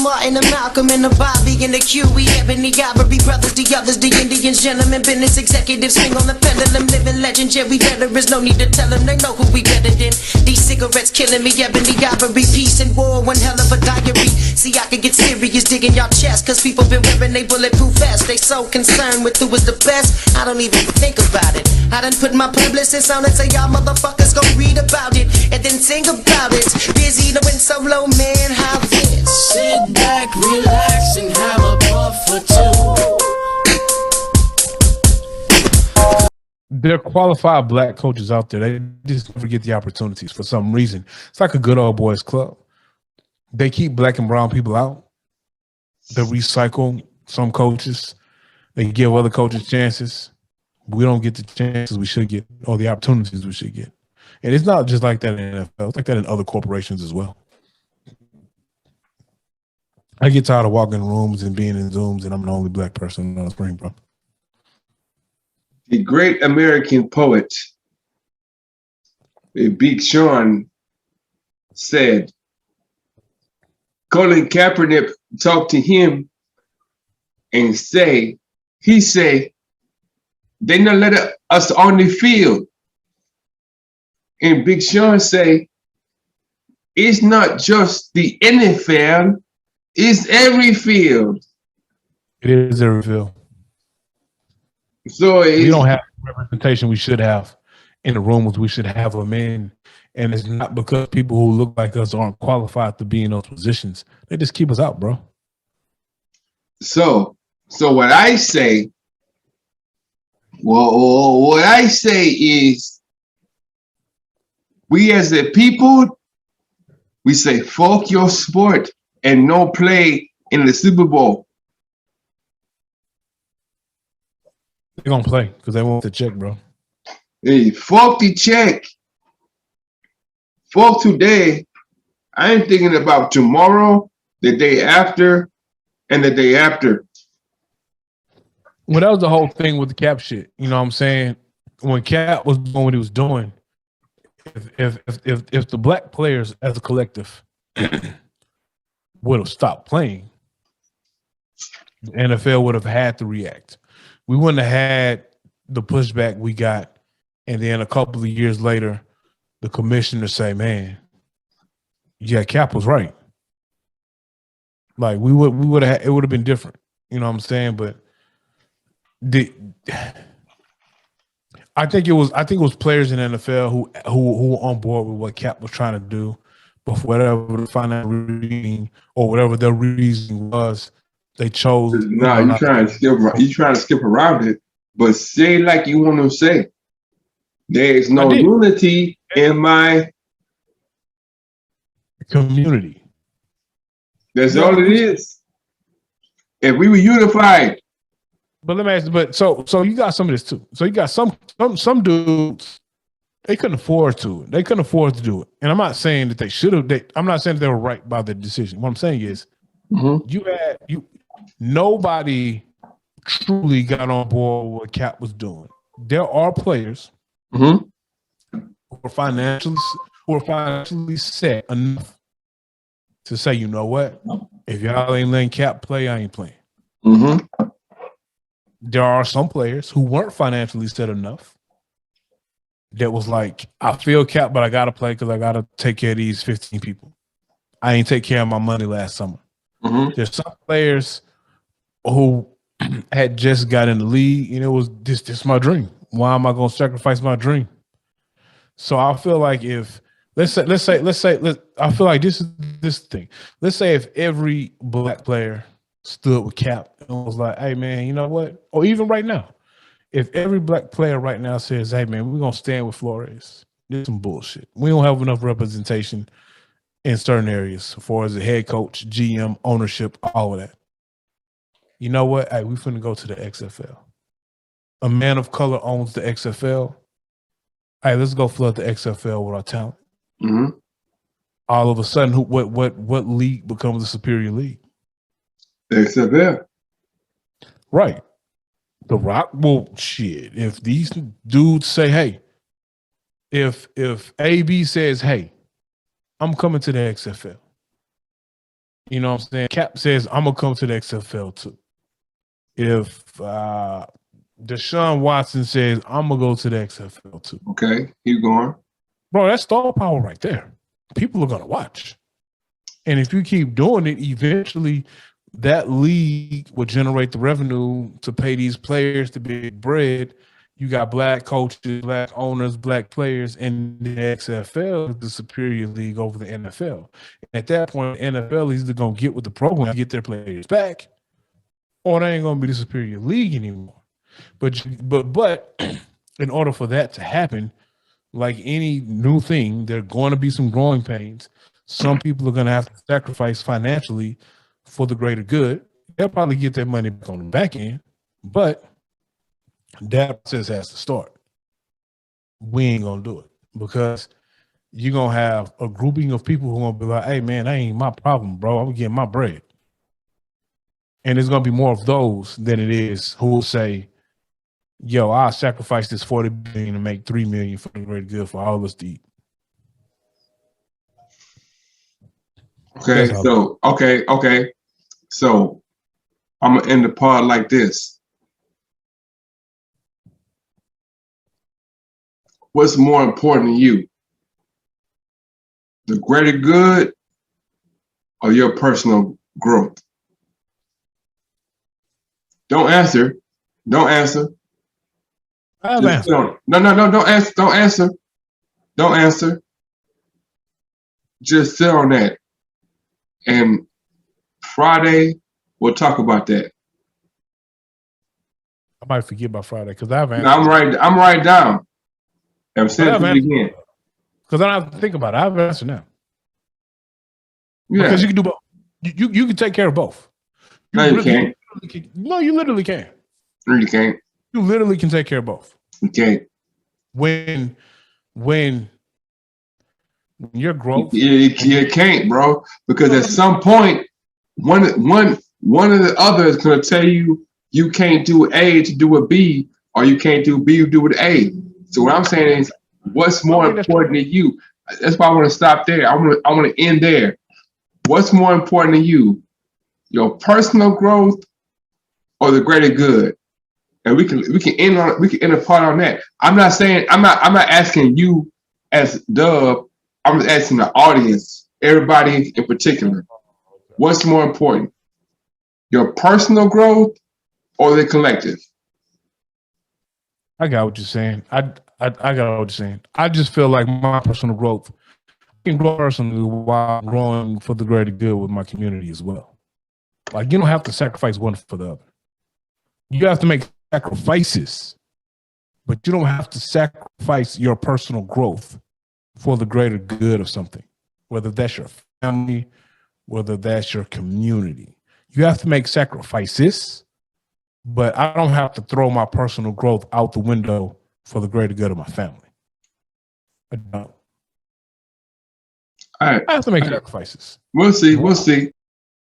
Martin, the Malcolm, and the Bobby, and the Q.E. Ebony, Ivory brothers, the others, the Indians, gentlemen, business executives, swing on the pendulum, living legendary veterans. No need to tell them, they know who we better than. These cigarettes killing me, Ebony, Ivory, peace and war, one hell of a diary. See, I could get serious digging y'all chest, cause people been wearing they bulletproof vests. They so concerned with who was the best, I don't even think about it. I done put my publicist on it, so y'all motherfuckers gon' read about it and then sing about it. Busy doing solo, man, how this? Sit back, relax, and have a puff or two. There are qualified black coaches out there. They just never get the opportunities for some reason. It's like a good old boys club. They keep black and brown people out. They recycle some coaches. They give other coaches chances. We don't get the chances we should get or the opportunities we should get. And it's not just like that in the NFL. It's like that in other corporations as well. I get tired of walking in rooms and being in Zooms and I'm the only black person on the screen, bro. The great American poet, Big Sean, said, Colin Kaepernick talked to him and he say, they not let us on the field. And Big Sean say, it's not just the NFL, it's every field. It is every field. So we don't have the representation we should have in the rooms we should have them in. And it's not because people who look like us aren't qualified to be in those positions. They just keep us out, bro. So what I say, what I say is, we as a people, we say, fuck your sport and no play in the Super Bowl. They're going to play because they want the check, bro. Hey, fuck the check. Fuck today. I ain't thinking about tomorrow, the day after, and the day after. Well, that was the whole thing with the Cap shit. You know what I'm saying? When Cap was doing what he was doing, if the black players as a collective would have stopped playing, the NFL would have had to react. We wouldn't have had the pushback we got, and then a couple of years later, the commissioner say, "Man, yeah, Cap was right." Like we would have, it would have been different. You know what I'm saying? But I think it was players in the NFL who were on board with what Cap was trying to do, but for whatever the financial reason or whatever their reason was, they chose. No, you trying to skip around it, but say like you want to say. There is no unity in my community. That's all it is. If we were unified. But let me ask you, but so you got some of this too. So you got some dudes, they couldn't afford to. They couldn't afford to do it. And I'm not saying that they should have. I'm not saying that they were right by their decision. What I'm saying is, nobody truly got on board with what Cap was doing. There are players who are financially set enough to say, you know what? If y'all ain't letting Cap play, I ain't playing. There are some players who weren't financially set enough that was like, I feel Cap, but I got to play because I got to take care of these 15 people. I ain't take care of my money last summer. There's some players who had just got in the league and it was this my dream. Why am I going to sacrifice my dream? So I feel like if I feel like this thing. Let's say if every black player stood with Cap and was like, hey man, you know what? Or even right now, if every black player right now says, hey man, we're gonna stand with Flores. This is some bullshit. We don't have enough representation in certain areas as far as the head coach, GM, ownership, all of that. You know what? Hey, we finna go to the XFL. A man of color owns the XFL. Hey, let's go flood the XFL with our talent. All of a sudden, what league becomes a superior league? The XFL. Right. The Rock, well, shit. If these dudes say, hey, if AB says, hey, I'm coming to the XFL, You know what I'm saying? Cap says, I'm going to come to the XFL too. If Deshaun Watson says, I'm going to go to the XFL too. Okay, keep going. Bro, that's star power right there. People are going to watch. And if you keep doing it, eventually that league will generate the revenue to pay these players to be bread. You got black coaches, black owners, black players, and the XFL is the superior league over the NFL. At that point, the NFL is either going to get with the program to get their players back, or they ain't going to be the superior league anymore. But in order for that to happen, like any new thing, there are going to be some growing pains. Some people are going to have to sacrifice financially for the greater good. They'll probably get their money back on the back end, but that process has to start. We ain't going to do it because you're going to have a grouping of people who are going to be like, hey, man, that ain't my problem, bro. I'm getting my bread. And there's going to be more of those than it is who will say, yo, I'll sacrifice this $40 billion to make $3 million for the greater good for all of us to eat. Okay, so I'm gonna end the pod like this. What's more important to you? The greater good or your personal growth? Don't answer. Don't answer. I have Just answered. No, don't answer. Don't answer. Don't answer. Just sit on that. And Friday, we'll talk about that. I might forget by Friday because I have answered. I'm right down. I'm saying it again. Because I don't have to think about it. I have answered now. Yeah. Because you can do both. You can take care of both. You can't. No, you literally can. You can't. You literally can take care of both. You can't. When your growth, you can't, bro. Because at some point, one of the other is going to tell you you can't do A to do a B, or you can't do B to do with A. So what I'm saying is, what's more important to you? That's why I want to stop there. I want to end there. What's more important to you? Your personal growth or the greater good? And we can end a part on that. I'm not asking you as Dub. I'm just asking the audience, everybody in particular. What's more important? Your personal growth or the collective? I got what you're saying. I got what you're saying. I just feel like my personal growth can grow personally while growing for the greater good with my community as well. Like, you don't have to sacrifice one for the other. You have to make sacrifices, but you don't have to sacrifice your personal growth for the greater good of something, whether that's your family, whether that's your community. You have to make sacrifices, but I don't have to throw my personal growth out the window for the greater good of my family. I don't. All right. I have to make sacrifices. We'll see.